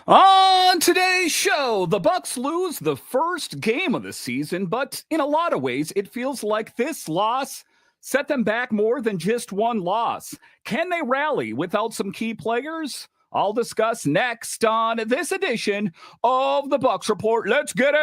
On today's show, the Bucs lose the first game of the season, but in a lot of ways, it feels like this loss set them back more than just one loss. Can they rally without some key players? I'll discuss next on this edition of the Bucs Report. Let's get it!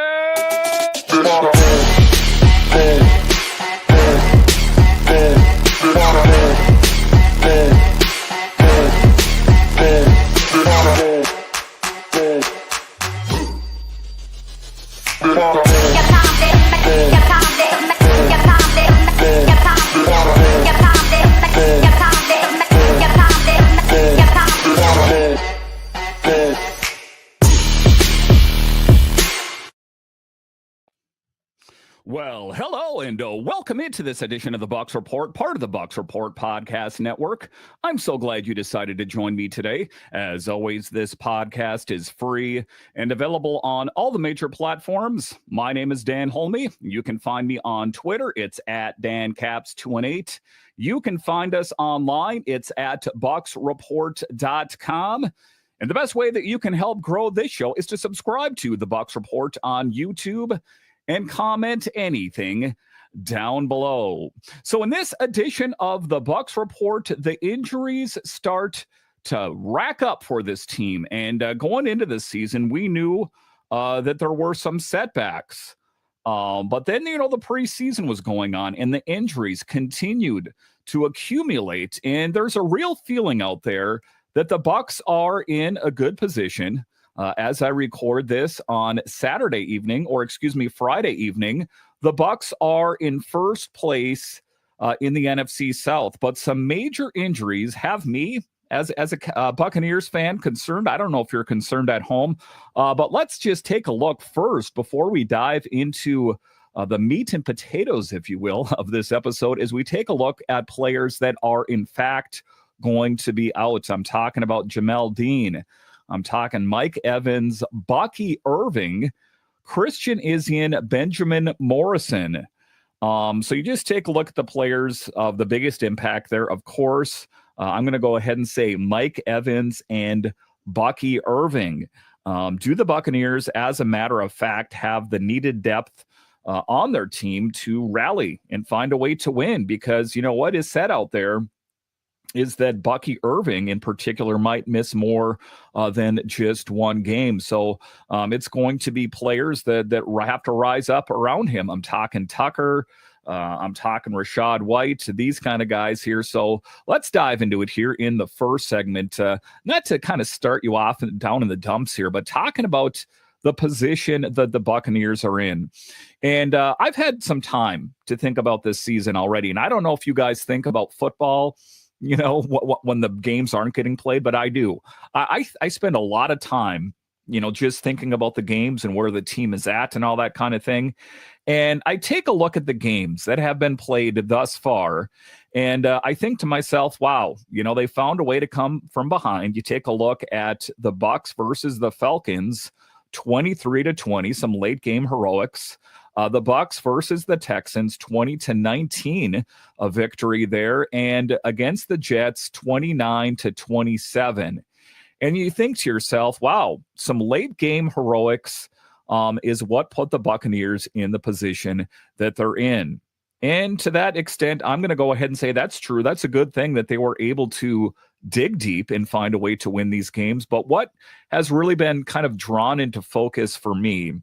Well, hello and welcome into this edition of the Bucs Report, part of the Bucs Report podcast network. I'm so glad you decided to join me today. As always, this podcast is free and available on all the major platforms. My name is Dan Holme. You can find me on Twitter. It's at DanCaps218. You can find us online. It's at bucsreport.com. And the best way that you can help grow this show is to subscribe to the Bucs Report on YouTube and comment anything down below. So in this edition of the Bucs Report, the injuries start to rack up for this team. And going into this season, we knew that there were some setbacks. But then, the preseason was going on and the injuries continued to accumulate. And there's a real feeling out there that the Bucs are in a good position. As I record this on Friday evening, the Bucs are in first place in the NFC South. But some major injuries have me, as a Buccaneers fan, concerned. I don't know if you're concerned at home, but let's just take a look first before we dive into the meat and potatoes, if you will, of this episode, as we take a look at players that are, in fact, going to be out. I'm talking about Jamel Dean. I'm talking Mike Evans, Bucky Irving, Christian Izien, Benjamin Morrison. So you just take a look at the players of the biggest impact there. Of course, I'm going to go ahead and say Mike Evans and Bucky Irving. Do the Buccaneers, as a matter of fact, have the needed depth on their team to rally and find a way to win? Because what is said out there is that Bucky Irving in particular might miss more than just one game. So it's going to be players that have to rise up around him. I'm talking Tucker. I'm talking Rachaad White, these kind of guys here. So let's dive into it here in the first segment. Not to kind of start you off down in the dumps here, but talking about the position that the Buccaneers are in. And I've had some time to think about this season already. And I don't know if you guys think about football when the games aren't getting played, but I do. I spend a lot of time, just thinking about the games and where the team is at and all that kind of thing. And I take a look at the games that have been played thus far. And I think to myself, wow, they found a way to come from behind. You take a look at the Bucs versus the Falcons, 23-20, some late game heroics. The Bucs versus the Texans, 20-19, a victory there, and against the Jets, 29-27. And you think to yourself, wow, some late game heroics is what put the Buccaneers in the position that they're in. And to that extent, I'm going to go ahead and say that's true. That's a good thing that they were able to dig deep and find a way to win these games. But what has really been kind of drawn into focus for me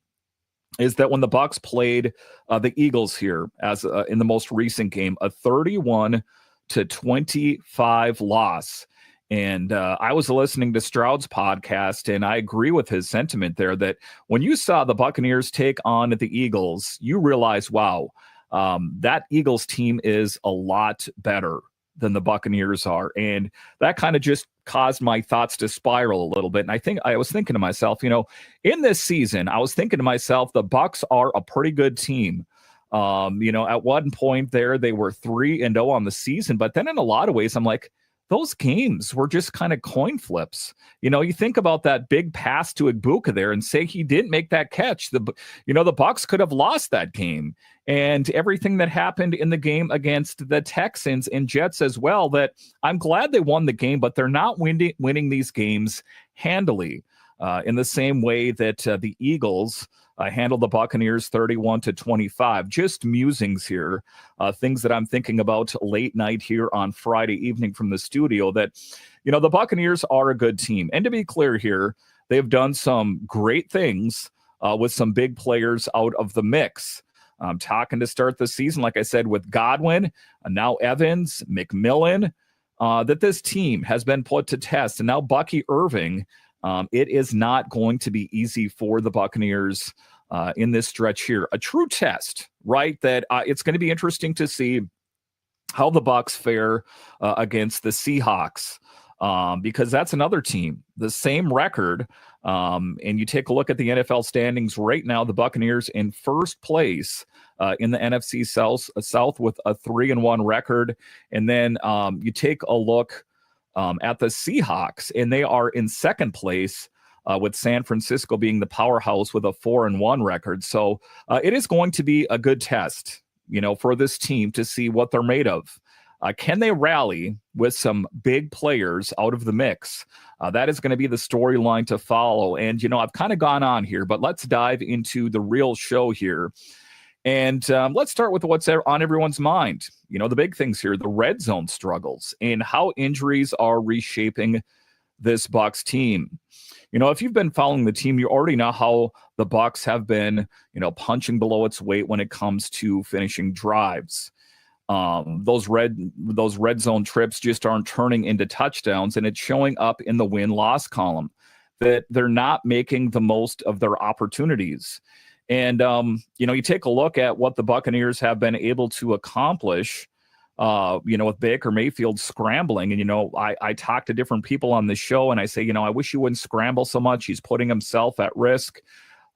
is that when the Bucs played the Eagles here as in the most recent game, a 31-25 loss. And I was listening to Stroud's podcast, and I agree with his sentiment there that when you saw the Buccaneers take on the Eagles, you realize, wow, that Eagles team is a lot better than the Buccaneers are. And that kind of just caused my thoughts to spiral a little bit. And I was thinking to myself, in this season, I was thinking to myself, the Bucs are a pretty good team. At one point there, they were 3-0 on the season, but then in a lot of ways, I'm like, those games were just kind of coin flips. You think about that big pass to Egbuka there and say he didn't make that catch. The Bucs could have lost that game. And everything that happened in the game against the Texans and Jets as well, that I'm glad they won the game, but they're not winning these games handily. in the same way that the Eagles handled the Buccaneers 31-25. Just musings here, things that I'm thinking about late night here on Friday evening from the studio, that, the Buccaneers are a good team. And to be clear here, they've done some great things with some big players out of the mix. I'm talking to start the season, like I said, with Godwin, now Evans, McMillan, that this team has been put to test. And now Bucky Irving, it is not going to be easy for the Buccaneers in this stretch here. A true test, right? That it's going to be interesting to see how the Bucs fare against the Seahawks, because that's another team, the same record. And you take a look at the NFL standings right now, the Buccaneers in first place in the NFC South with a 3-1 record. And then you take a look at the Seahawks, and they are in second place with San Francisco being the powerhouse with a 4-1 record. So it is going to be a good test, for this team to see what they're made of. Can they rally with some big players out of the mix? That is going to be the storyline to follow. And, I've kind of gone on here, but let's dive into the real show here. And let's start with what's on everyone's mind. The big things here, the red zone struggles and how injuries are reshaping this Bucs team. If you've been following the team, you already know how the Bucs have been, punching below its weight when it comes to finishing drives. Those red zone trips just aren't turning into touchdowns, and it's showing up in the win-loss column that they're not making the most of their opportunities. And, you take a look at what the Buccaneers have been able to accomplish, with Baker Mayfield scrambling. And, I talk to different people on the show, and I say, I wish you wouldn't scramble so much. He's putting himself at risk.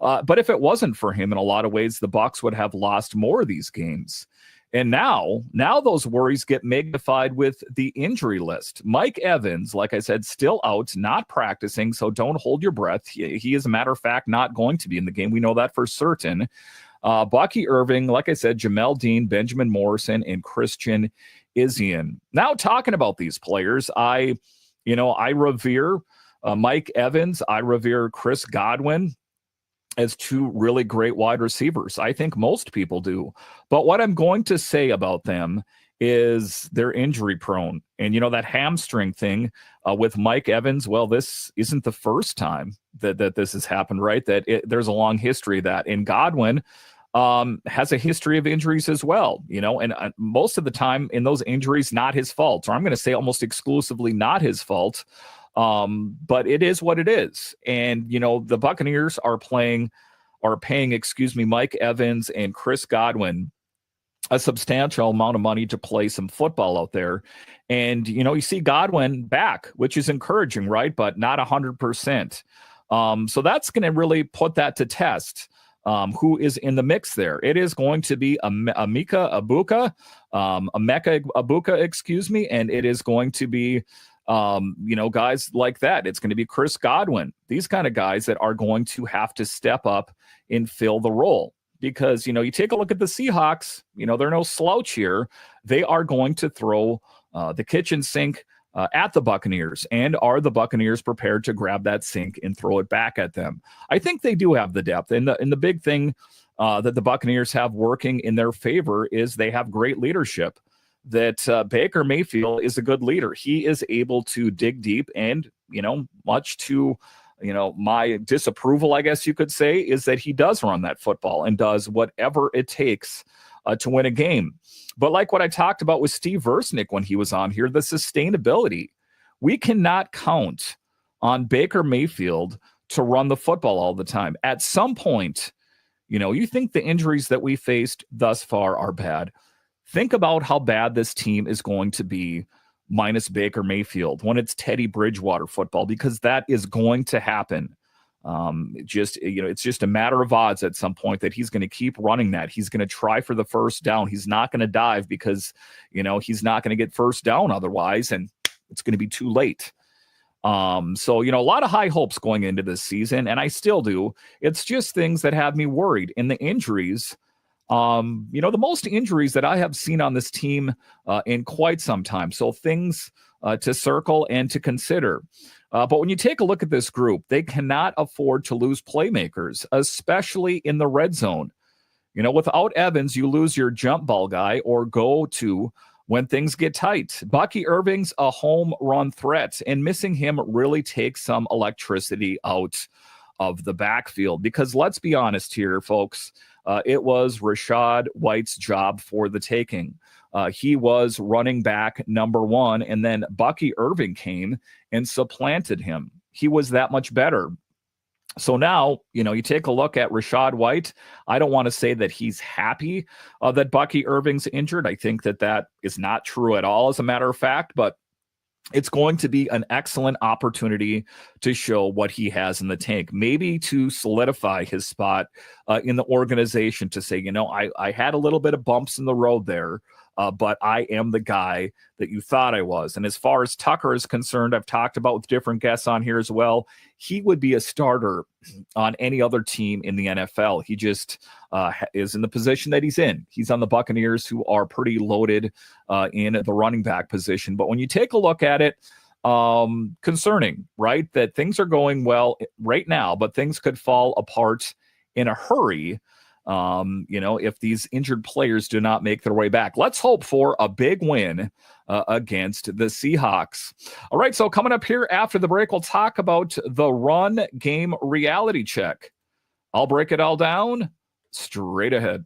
But if it wasn't for him, in a lot of ways, the Bucs would have lost more of these games. And now those worries get magnified with the injury list. Mike Evans, like I said, still out, not practicing, so don't hold your breath. He is, a matter of fact, not going to be in the game. We know that for certain. Bucky Irving, like I said, Jamel Dean, Benjamin Morrison, and Christian Izien. Now, talking about these players, I revere Mike Evans. I revere Chris Godwin as two really great wide receivers. I think most people do. But what I'm going to say about them is they're injury prone. And, that hamstring thing with Mike Evans, well, this isn't the first time that this has happened, right? There's a long history of that. And Godwin has a history of injuries as well, and most of the time in those injuries, not his fault, or I'm going to say almost exclusively not his fault. But it is what it is. And, the Buccaneers are paying, Mike Evans and Chris Godwin a substantial amount of money to play some football out there. And, you see Godwin back, which is encouraging, right? But not 100%. So that's going to really put that to test. Who is in the mix there? It is going to be Emeka Egbuka, and it is going to be guys like that. It's going to be Chris Godwin, these kind of guys that are going to have to step up and fill the role. Because, you take a look at the Seahawks, they're no slouch here. They are going to throw the kitchen sink at the Buccaneers. And are the Buccaneers prepared to grab that sink and throw it back at them? I think they do have the depth. And the big thing that the Buccaneers have working in their favor is they have great leadership. That Baker Mayfield is a good leader. He is able to dig deep, and, much to, my disapproval, I guess you could say, is that he does run that football and does whatever it takes to win a game. But like what I talked about with Steve Versnick when he was on here, the sustainability. We cannot count on Baker Mayfield to run the football all the time. At some point, you think the injuries that we faced thus far are bad. Think about how bad this team is going to be minus Baker Mayfield when it's Teddy Bridgewater football, because that is going to happen. It's just a matter of odds at some point that he's going to keep running that. He's going to try for the first down. He's not going to dive because, he's not going to get first down otherwise, and it's going to be too late. So, a lot of high hopes going into this season, and I still do. It's just things that have me worried. In the injuries, the most injuries that I have seen on this team in quite some time. So things to circle and to consider. But when you take a look at this group, they cannot afford to lose playmakers, especially in the red zone. Without Evans, you lose your jump ball guy or go to when things get tight. Bucky Irving's a home run threat, and missing him really takes some electricity out of the backfield. Because let's be honest here, folks, it was Rachaad White's job for the taking. He was running back number one, and then Bucky Irving came and supplanted him. He was that much better. So now, you take a look at Rachaad White. I don't want to say that he's happy that Bucky Irving's injured. I think that is not true at all, as a matter of fact, but it's going to be an excellent opportunity to show what he has in the tank, maybe to solidify his spot in the organization, to say, I had a little bit of bumps in the road there, but I am the guy that you thought I was. And as far as Tucker is concerned, I've talked about with different guests on here as well, he would be a starter on any other team in the NFL. He just is in the position that he's in. He's on the Buccaneers, who are pretty loaded in the running back position. But when you take a look at it, concerning, right, that things are going well right now, but things could fall apart in a hurry if these injured players do not make their way back. Let's hope for a big win against the Seahawks. All right, so coming up here after the break, we'll talk about the run game reality check. I'll break it all down straight ahead.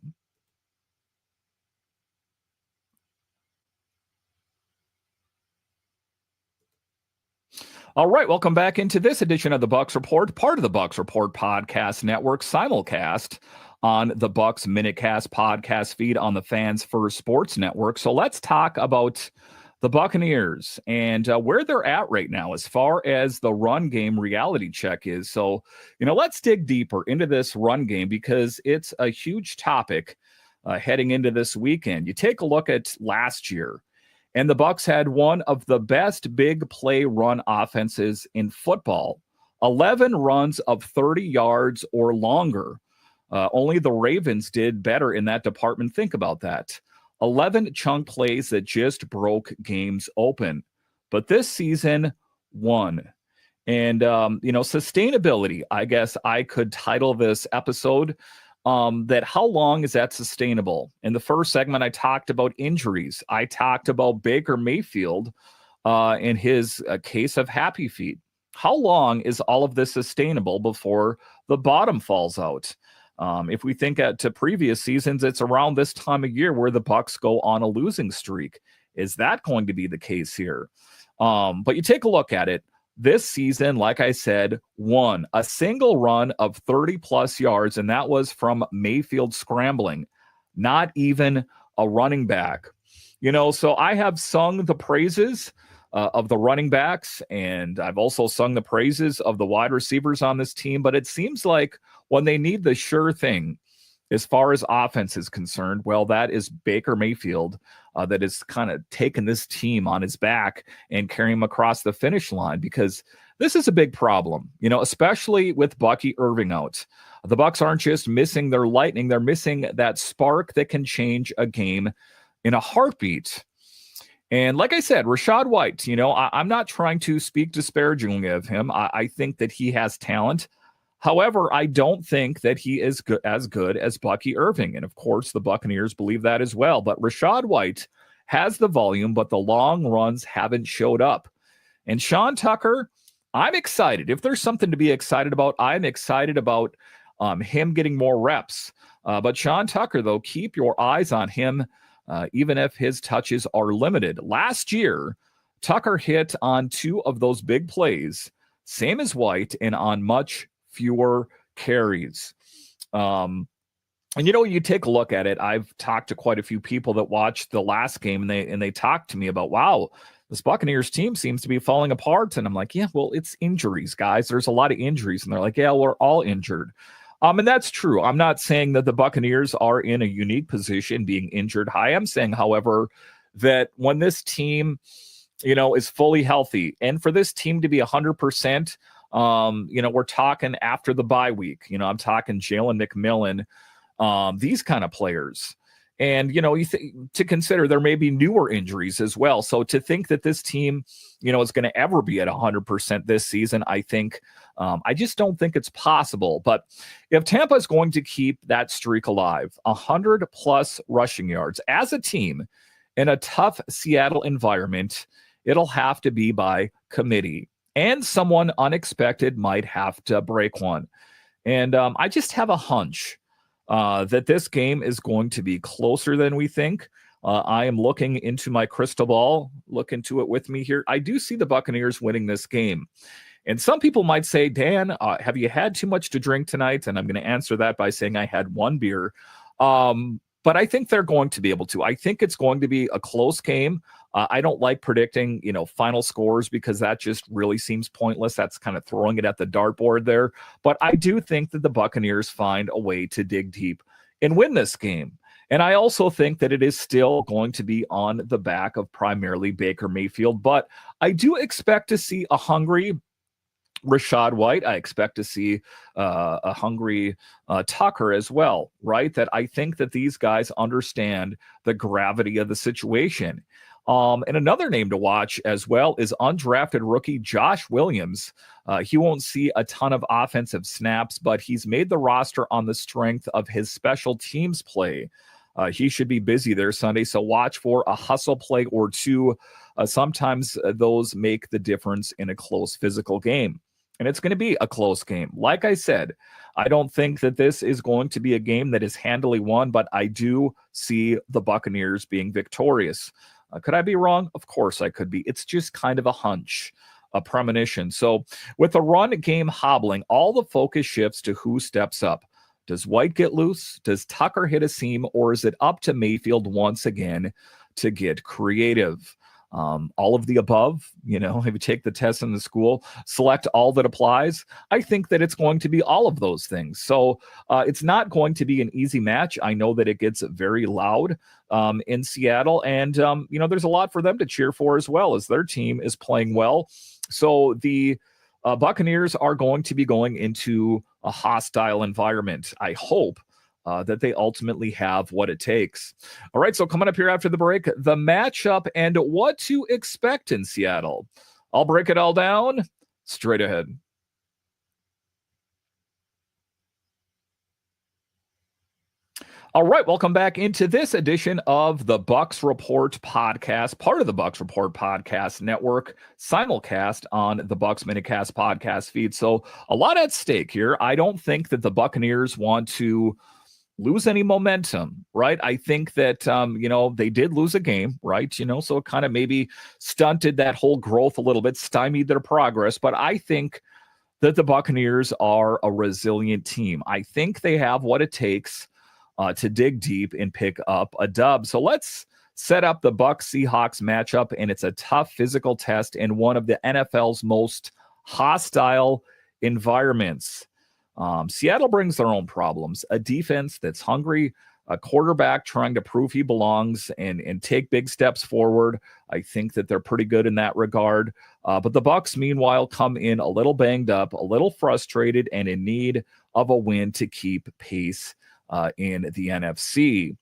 All right, welcome back into this edition of the Bucs Report, part of the Bucs Report Podcast Network, simulcast on the Bucs Minutecast podcast feed on the Fans First Sports Network. So let's talk about the Buccaneers and where they're at right now as far as the run game reality check is. So, let's dig deeper into this run game because it's a huge topic heading into this weekend. You take a look at last year, and the Bucs had one of the best big play run offenses in football. 11 runs of 30 yards or longer. Only the Ravens did better in that department. Think about that. 11 chunk plays that just broke games open. But this season, one. And, sustainability, I guess I could title this episode, that how long is that sustainable? In the first segment, I talked about injuries. I talked about Baker Mayfield and his case of happy feet. How long is all of this sustainable before the bottom falls out? If we think to previous seasons, it's around this time of year where the Bucs go on a losing streak. Is that going to be the case here? But you take a look at it. This season, like I said, won a single run of 30-plus yards, and that was from Mayfield scrambling, not even a running back. So I have sung the praises of the running backs, and I've also sung the praises of the wide receivers on this team, but it seems like when they need the sure thing as far as offense is concerned, well, that is Baker Mayfield that is kind of taking this team on his back and carrying them across the finish line, because this is a big problem, especially with Bucky Irving out. The Bucs aren't just missing their lightning, they're missing that spark that can change a game in a heartbeat. And like I said, Rachaad White, I'm not trying to speak disparagingly of him. I think that he has talent. However, I don't think that he is as good as Bucky Irving. And of course, the Buccaneers believe that as well. But Rachaad White has the volume, but the long runs haven't showed up. And Sean Tucker, I'm excited. If there's something to be excited about, I'm excited about him getting more reps. But Sean Tucker, though, keep your eyes on him, even if his touches are limited. Last year, Tucker hit on 2 of those big plays, same as White, and on much fewer carries. And you take a look at it. I've talked to quite a few people that watched the last game, and they talked to me about, wow, this Buccaneers team seems to be falling apart. And I'm like, yeah, well, it's injuries, guys. There's a lot of injuries. And they're like, yeah, we're all injured. And that's true. I'm not saying that the Buccaneers are in a unique position being injured. I am saying, however, that when this team, is fully healthy, and for this team to be 100%, we're talking after the bye week. I'm talking Jalen McMillan, these kind of players. And, to consider there may be newer injuries as well. So to think that this team, is going to ever be at 100% this season, I think, I just don't think it's possible. But if Tampa is going to keep that streak alive, 100 plus rushing yards as a team in a tough Seattle environment, it'll have to be by committee. And someone unexpected might have to break one. And I just have a hunch that this game is going to be closer than we think. I am looking into my crystal ball. Look into it with me here. I do see the Buccaneers winning this game. And some people might say, Dan, have you had too much to drink tonight? And I'm going to answer that by saying I had one beer. But I think they're going to be able to. I think it's going to be a close game. I don't like predicting, final scores because that just really seems pointless. That's kind of throwing it at the dartboard there. But I do think that the Buccaneers find a way to dig deep and win this game. And I also think that it is still going to be on the back of primarily Baker Mayfield. But I do expect to see a hungry Rachaad White. I expect to see a hungry Tucker as well, right? That I think that these guys understand the gravity of the situation. And another name to watch as well is undrafted rookie Josh Williams. He won't see a ton of offensive snaps, but he's made the roster on the strength of his special teams play. He should be busy there Sunday, so watch for a hustle play or two. Sometimes those make the difference in a close physical game. And it's going to be a close game. Like I said, I don't think that this is going to be a game that is handily won, but I do see the Buccaneers being victorious. Could I be wrong? Of course I could be. It's just kind of a hunch, a premonition. So with the run game hobbling, all the focus shifts to who steps up. Does White get loose? Does Tucker hit a seam? Or is it up to Mayfield once again to get creative? All of the above, if you take the test in the school, select all that applies. I think that it's going to be all of those things. So it's not going to be an easy match. I know that it gets very loud in Seattle. And, there's a lot for them to cheer for as well as their team is playing well. So the Buccaneers are going to be going into a hostile environment. I hope that they ultimately have what it takes. All right, so coming up here after the break, the matchup and what to expect in Seattle. I'll break it all down straight ahead. All right, welcome back into this edition of the Bucs Report podcast, part of the Bucs Report podcast network, simulcast on the Bucs Minicast podcast feed. So a lot at stake here. I don't think that the Buccaneers want to lose any momentum, right? I think that, they did lose a game, right? So it kind of maybe stunted that whole growth a little bit, stymied their progress. But I think that the Buccaneers are a resilient team. I think they have what it takes to dig deep and pick up a dub. So let's set up the Bucs Seahawks matchup, and it's a tough physical test in one of the NFL's most hostile environments. Seattle brings their own problems, a defense that's hungry, a quarterback trying to prove he belongs and take big steps forward. I think that they're pretty good in that regard. But the Bucs, meanwhile, come in a little banged up, a little frustrated, and in need of a win to keep pace in the NFC.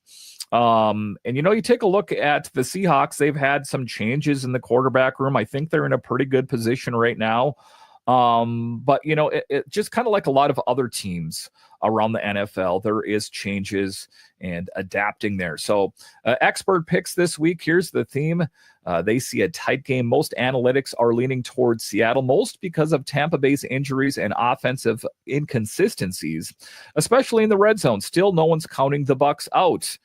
And, you take a look at the Seahawks. They've had some changes in the quarterback room. I think they're in a pretty good position right now. But, it just kind of like a lot of other teams around the NFL, there is changes and adapting there. So expert picks this week. Here's the theme. They see a tight game. Most analytics are leaning towards Seattle, most because of Tampa Bay's injuries and offensive inconsistencies, especially in the red zone. Still, no one's counting the Bucs out.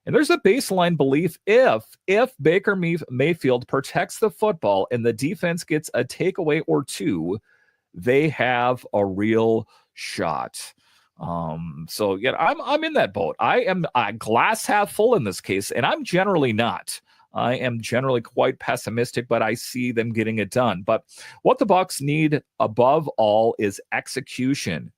And there's a baseline belief if Baker Mayfield protects the football and the defense gets a takeaway or two, they have a real shot. So yeah, I'm in that boat. I am glass half full in this case, and I'm generally not. I am generally quite pessimistic, but I see them getting it done. But what the Bucs need above all is execution.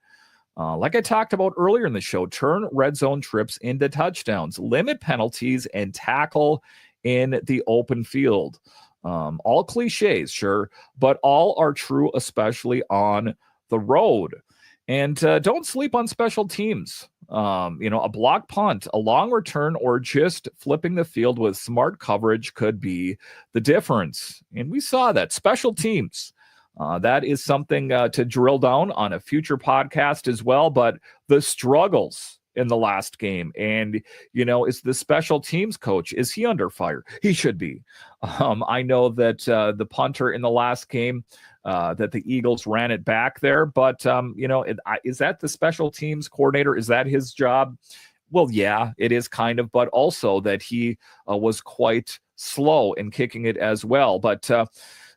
Like I talked about earlier in the show, turn red zone trips into touchdowns, limit penalties, and tackle in the open field. All cliches, sure, but all are true, especially on the road. And don't sleep on special teams. A block punt, a long return, or just flipping the field with smart coverage could be the difference. And we saw that. Special teams. That is something to drill down on a future podcast as well. But the struggles in the last game, and is the special teams coach, is he under fire? He should be. I know that the punter in the last game, that the Eagles ran it back there, but is that the special teams coordinator? Is that his job? Well, yeah, it is kind of, but also that he was quite slow in kicking it as well. But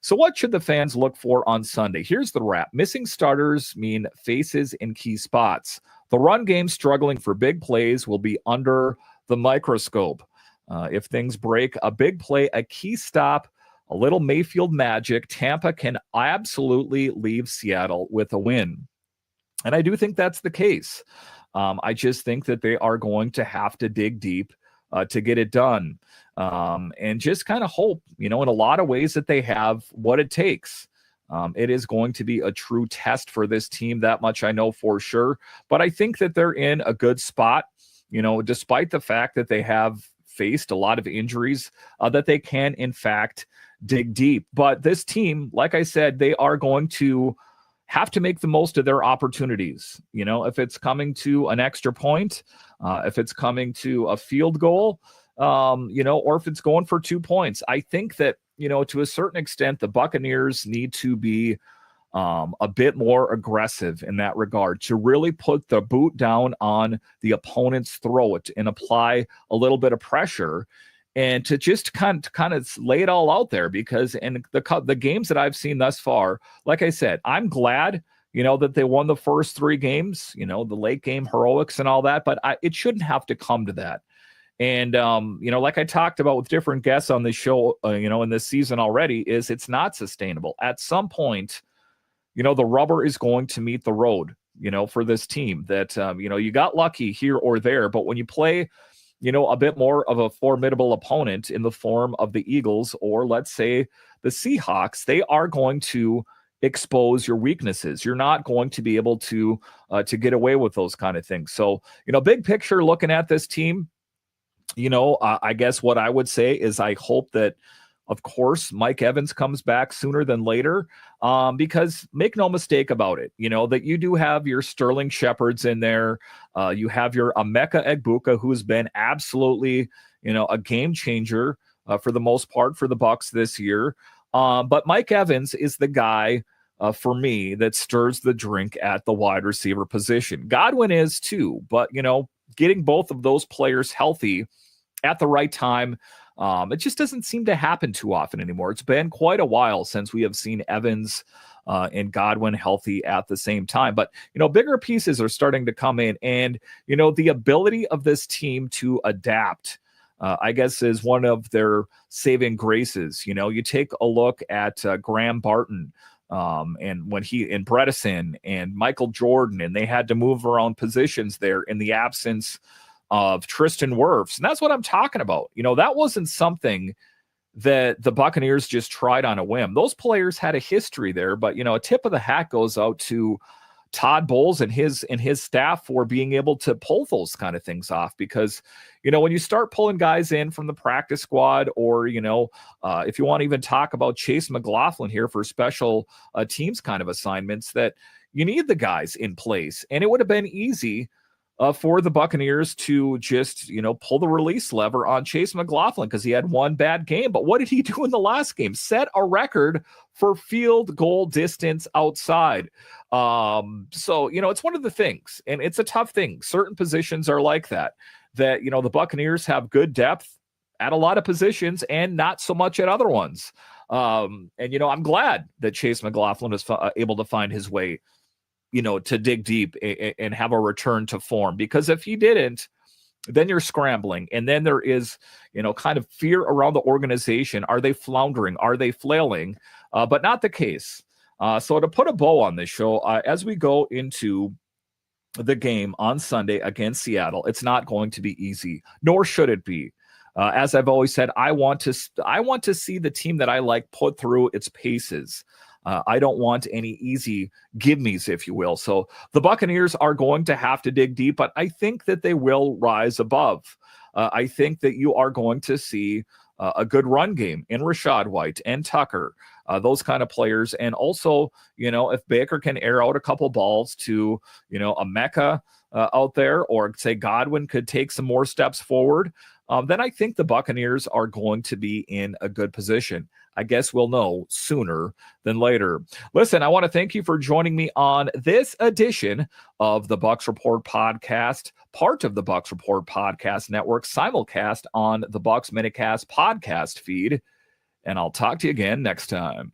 so what should the fans look for on Sunday? Here's the wrap. Missing starters mean faces in key spots. The run game struggling for big plays will be under the microscope. If things break, a big play, a key stop, a little Mayfield magic, Tampa can absolutely leave Seattle with a win. And I do think that's the case. I just think that they are going to have to dig deep to get it done. And just kind of hope, in a lot of ways that they have what it takes. It is going to be a true test for this team. That much I know for sure. But I think that they're in a good spot, despite the fact that they have faced a lot of injuries, that they can, in fact, dig deep. But this team, like I said, they are going to have to make the most of their opportunities. If it's coming to an extra point, if it's coming to a field goal, or if it's going for 2 points. I think that, to a certain extent, the Buccaneers need to be a bit more aggressive in that regard, to really put the boot down on the opponent's throat and apply a little bit of pressure, and to just kind of lay it all out there. Because in the games that I've seen thus far, like I said, I'm glad, that they won the first 3 games, the late game heroics and all that, but it shouldn't have to come to that. And, like I talked about with different guests on this show, in this season already, is it's not sustainable. At some point, the rubber is going to meet the road, for this team that, you got lucky here or there. But when you play, a bit more of a formidable opponent in the form of the Eagles, or let's say the Seahawks, they are going to expose your weaknesses. You're not going to be able to get away with those kind of things. So, big picture, looking at this team, I guess what I would say is I hope that, of course, Mike Evans comes back sooner than later, because make no mistake about it, that you do have your Sterling Shepherds in there. You have your Emeka Egbuka, who's been absolutely, a game changer for the most part for the Bucs this year. But Mike Evans is the guy for me that stirs the drink at the wide receiver position. Godwin is too, but, getting both of those players healthy at the right time, it just doesn't seem to happen too often anymore. It's been quite a while since we have seen Evans and Godwin healthy at the same time. But, bigger pieces are starting to come in. And, the ability of this team to adapt, I guess, is one of their saving graces. You take a look at Graham Barton, and when he and Bredesen and Michael Jordan, and they had to move around positions there in the absence of Tristan Wirfs. And that's what I'm talking about. That wasn't something that the Buccaneers just tried on a whim. Those players had a history there, but, a tip of the hat goes out to Todd Bowles and his staff for being able to pull those kind of things off. Because, when you start pulling guys in from the practice squad, or, if you want to even talk about Chase McLaughlin here for special teams kind of assignments, that you need the guys in place. And it would have been easy for the Buccaneers to just, pull the release lever on Chase McLaughlin because he had one bad game. But what did he do in the last game? Set a record for field goal distance outside. So, it's one of the things, and it's a tough thing. Certain positions are like that, the Buccaneers have good depth at a lot of positions and not so much at other ones. And, I'm glad that Chase McLaughlin was able to find his way, to dig deep and have a return to form, because if he didn't, then you're scrambling. And then there is, kind of fear around the organization. Are they floundering? Are they flailing? But not the case. So to put a bow on this show, as we go into the game on Sunday against Seattle, it's not going to be easy, nor should it be. As I've always said, I want to see the team that I like put through its paces. I don't want any easy give-me's, if you will. So the Buccaneers are going to have to dig deep, but I think that they will rise above. I think that you are going to see a good run game in Rachaad White and Tucker, those kind of players. And also, if Baker can air out a couple balls to, Emeka out there, or say Godwin could take some more steps forward, then I think the Buccaneers are going to be in a good position. I guess we'll know sooner than later. Listen, I want to thank you for joining me on this edition of the Bucs Report podcast, part of the Bucs Report podcast network, simulcast on the Bucs Minicast podcast feed. And I'll talk to you again next time.